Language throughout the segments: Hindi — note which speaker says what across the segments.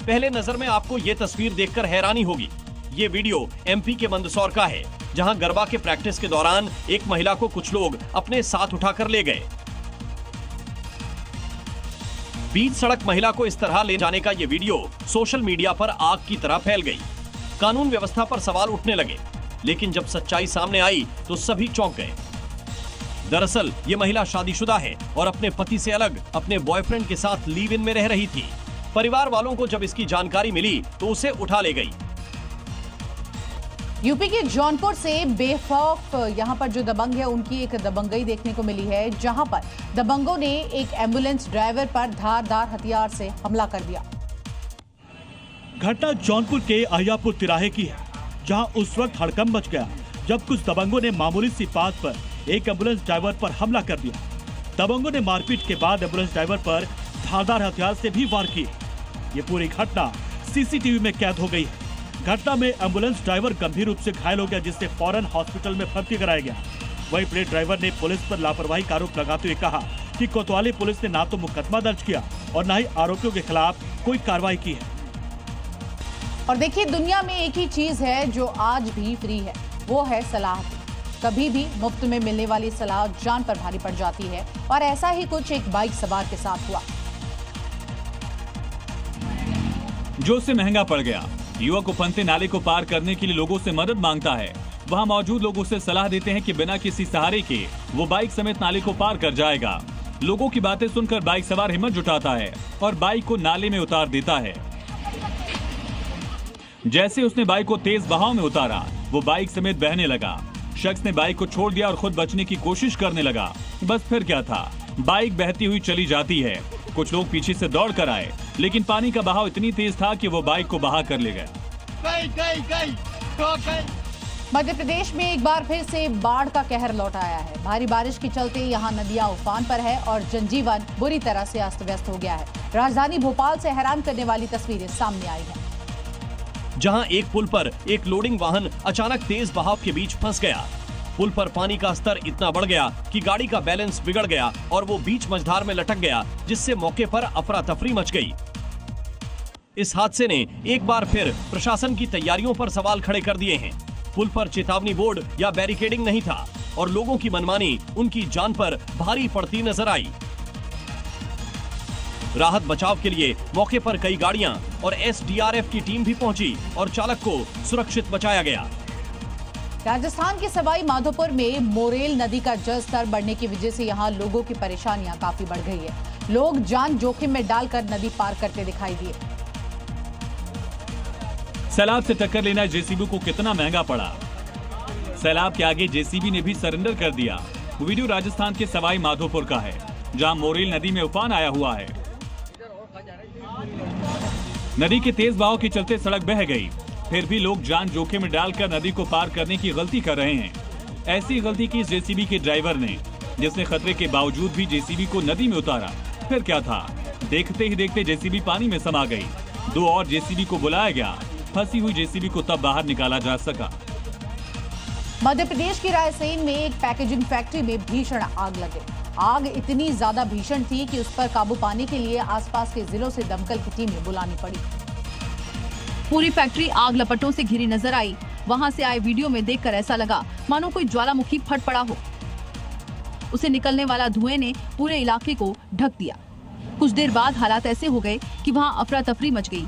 Speaker 1: पहले नजर में आपको ये तस्वीर देखकर हैरानी होगी। ये वीडियो एमपी के मंदसौर का है, जहां गरबा के प्रैक्टिस के दौरान एक महिला को कुछ लोग अपने साथ उठाकर ले गए। बीच सड़क महिला को इस तरह ले जाने का ये वीडियो सोशल मीडिया पर आग की तरह फैल गई। कानून व्यवस्था पर सवाल उठने लगे, लेकिन जब सच्चाई सामने आई तो सभी चौंक गए। दरअसल ये महिला शादीशुदा है और अपने पति से अलग अपने बॉयफ्रेंड के साथ लिव इन में रह रही थी। परिवार वालों को जब इसकी जानकारी मिली तो उसे उठा ले गई।
Speaker 2: यूपी के जौनपुर से बेखौफ यहां पर जो दबंग है उनकी एक दबंगई देखने को मिली है, जहां पर दबंगों ने एक एम्बुलेंस ड्राइवर पर धारदार हथियार से हमला कर दिया।
Speaker 3: घटना जौनपुर के अहियापुर तिराहे की है, जहां उस वक्त हड़कंप मच गया जब कुछ दबंगों ने मामूली सी बात पर एक एम्बुलेंस ड्राइवर पर हमला कर दिया। दबंगों ने मारपीट के बाद एम्बुलेंस ड्राइवर पर धारदार हथियार से भी वार किए। ये पूरी घटना सीसीटीवी में कैद हो गई है। घटना में एम्बुलेंस ड्राइवर गंभीर रूप से घायल हो गया, जिससे फौरन हॉस्पिटल में भर्ती कराया गया। वहीं प्लेट ड्राइवर ने पुलिस पर लापरवाही का आरोप लगाते हुए कहा कि कोतवाली पुलिस ने ना तो मुकदमा दर्ज किया और न ही आरोपियों के खिलाफ कोई कार्रवाई की है।
Speaker 2: और देखिए, दुनिया में एक ही चीज है जो आज भी फ्री है, वो है सलाह। कभी भी मुफ्त में मिलने वाली सलाह जान पर भारी पड़ जाती है, और ऐसा ही कुछ एक बाइक सवार के साथ हुआ।
Speaker 4: जो उससे महंगा पड़ गया। युवक उफनते नाले को पार करने के लिए लोगों से मदद मांगता है। वहां मौजूद लोग उसे सलाह देते हैं कि बिना किसी सहारे के वो बाइक समेत नाले को पार कर जाएगा। लोगों की बातें सुनकर बाइक सवार हिम्मत जुटाता है और बाइक को नाले में उतार देता है। जैसे उसने बाइक को तेज बहाव में उतारा, वो बाइक समेत बहने लगा। शख्स ने बाइक को छोड़ दिया और खुद बचने की कोशिश करने लगा। बस फिर क्या था, बाइक बहती हुई चली जाती है। कुछ लोग पीछे से दौड़ कर आए, लेकिन पानी का बहाव इतनी तेज था कि वो बाइक को बहा कर ले गए।
Speaker 2: मध्य प्रदेश में एक बार फिर से बाढ़ का कहर लौट आया है। भारी बारिश के चलते यहाँ नदियां उफान पर है और जनजीवन बुरी तरह से अस्त व्यस्त हो गया है। राजधानी भोपाल से हैरान करने वाली तस्वीरें सामने आई हैं।
Speaker 1: जहां एक पुल पर एक लोडिंग वाहन अचानक तेज बहाव के बीच फंस गया। पुल पर पानी का स्तर इतना बढ़ गया कि गाड़ी का बैलेंस बिगड़ गया और वो बीच मझधार में लटक गया, जिससे मौके पर अफरा तफरी मच गई। इस हादसे ने एक बार फिर प्रशासन की तैयारियों पर सवाल खड़े कर दिए हैं। पुल पर चेतावनी बोर्ड या बैरिकेडिंग नहीं था और लोगों की मनमानी उनकी जान पर भारी पड़ती नजर आई। राहत बचाव के लिए मौके पर कई गाड़ियां और एसडीआरएफ की टीम भी पहुंची और चालक को सुरक्षित बचाया गया।
Speaker 2: राजस्थान के सवाई माधोपुर में मोरेल नदी का जल स्तर बढ़ने की वजह से यहां लोगों की परेशानियां काफी बढ़ गई है। लोग जान जोखिम में डालकर नदी पार करते दिखाई दिए।
Speaker 4: सैलाब से टक्कर लेना जेसीबी को कितना महंगा पड़ा। सैलाब के आगे जेसीबी ने भी सरेंडर कर दिया। वीडियो राजस्थान के सवाई माधोपुर का है, जहां मोरेल नदी में उफान आया हुआ है। नदी के तेज बहाव के चलते सड़क बह गई, फिर भी लोग जान जोखिम में डालकर नदी को पार करने की गलती कर रहे हैं। ऐसी गलती की जेसीबी के ड्राइवर ने, जिसने खतरे के बावजूद भी जेसीबी को नदी में उतारा। फिर क्या था, देखते ही देखते जेसीबी पानी में समा गई। 2 और जेसीबी को बुलाया गया। फंसी हुई जेसीबी को तब बाहर निकाला जा सका।
Speaker 2: मध्य प्रदेश की रायसेन में एक पैकेजिंग फैक्ट्री में भीषण आग लगे। आग इतनी ज्यादा भीषण थी कि उस पर काबू पाने के लिए आसपास के जिलों से दमकल की टीमें बुलानी पड़ी।
Speaker 5: पूरी फैक्ट्री आग लपटों से घिरी नजर आई। वहां से आए वीडियो में देखकर ऐसा लगा मानो कोई ज्वालामुखी फट पड़ा हो। उसे निकलने वाला धुएं ने पूरे इलाके को ढक दिया। कुछ देर बाद हालात ऐसे हो गए कि वहां अफरा तफरी मच गई।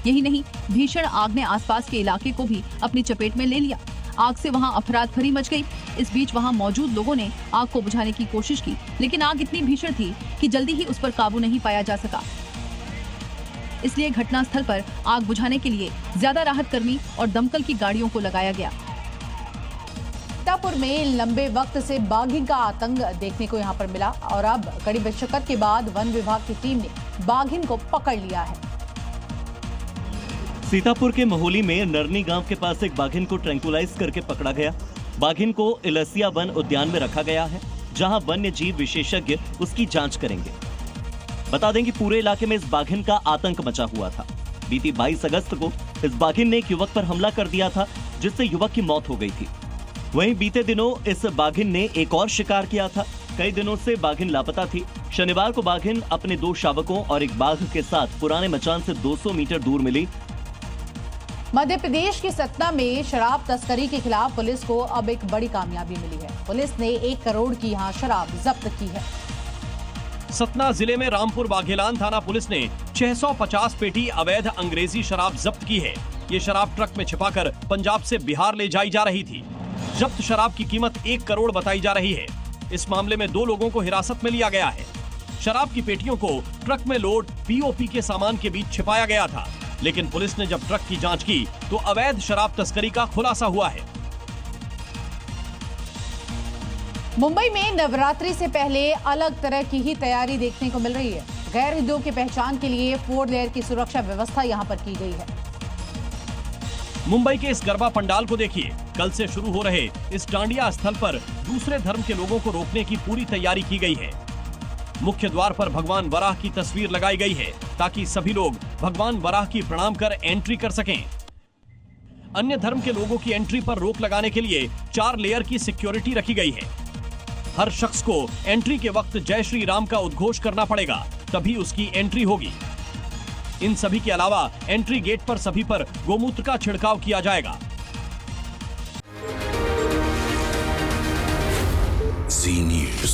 Speaker 5: यही नहीं, भीषण आग ने आसपास के इलाके को भी अपनी चपेट में ले लिया। आग से वहां अफरा-तफरी मच गई। इस बीच वहां मौजूद लोगों ने आग को बुझाने की कोशिश की, लेकिन आग इतनी भीषण थी कि जल्दी ही उस पर काबू नहीं पाया जा सका। इसलिए घटनास्थल पर आग बुझाने के लिए ज्यादा राहत कर्मी और दमकल की गाड़ियों को लगाया गया।
Speaker 2: सीतापुर में लंबे वक्त से बाघिन का आतंक देखने को यहां पर मिला और अब कड़ी मशक्कत के बाद वन विभाग की टीम ने बाघिन को पकड़ लिया है।
Speaker 6: सीतापुर के महोली में नरनी गांव के पास एक बाघिन को ट्रैंकुलाइज करके पकड़ा गया। बाघिन को इलसिया वन उद्यान में रखा गया है, जहां वन्य जीव विशेषज्ञ उसकी जांच करेंगे। बता दें कि पूरे इलाके में इस बाघिन का आतंक मचा हुआ था। बीती 22 अगस्त को इस बाघिन ने एक युवक पर हमला कर दिया था, जिससे युवक की मौत हो गई थी। वहीं बीते दिनों इस बाघिन ने एक और शिकार किया था। कई दिनों से बाघिन लापता थी। शनिवार को बाघिन अपने 2 शावकों और एक बाघ के साथ पुराने मचान से 200 मीटर दूर मिली।
Speaker 2: मध्य प्रदेश की सतना में शराब तस्करी के खिलाफ पुलिस को अब एक बड़ी कामयाबी मिली है। पुलिस ने 1 करोड़ की यहां शराब जब्त की है।
Speaker 1: सतना जिले में रामपुर बाघेलान थाना पुलिस ने 650 पेटी अवैध अंग्रेजी शराब जब्त की है। ये शराब ट्रक में छिपाकर पंजाब से बिहार ले जाई जा रही थी। जब्त शराब की कीमत 1 करोड़ बताई जा रही है। इस मामले में 2 लोगों को हिरासत में लिया गया है। शराब की पेटियों को ट्रक में लोड पीओपी के सामान के बीच छिपाया गया था, लेकिन पुलिस ने जब ट्रक की जांच की तो अवैध शराब तस्करी का खुलासा हुआ है।
Speaker 2: मुंबई में नवरात्रि से पहले अलग तरह की ही तैयारी देखने को मिल रही है। गैर हिंदुओं की पहचान के लिए 4 लेयर की सुरक्षा व्यवस्था यहां पर की गई है।
Speaker 1: मुंबई के इस गरबा पंडाल को देखिए। कल से शुरू हो रहे इस डांडिया स्थल पर दूसरे धर्म के लोगों को रोकने की पूरी तैयारी की गई है। मुख्य द्वार पर भगवान वराह की तस्वीर लगाई गई है ताकि सभी लोग भगवान वराह की प्रणाम कर एंट्री कर सकें। अन्य धर्म के लोगों की एंट्री पर रोक लगाने के लिए 4 लेयर की सिक्योरिटी रखी गई है। हर शख्स को एंट्री के वक्त जय श्री राम का उद्घोष करना पड़ेगा, तभी उसकी एंट्री होगी। इन सभी के अलावा एंट्री गेट पर सभी पर गोमूत्र का छिड़काव किया जाएगा।
Speaker 7: Zee News।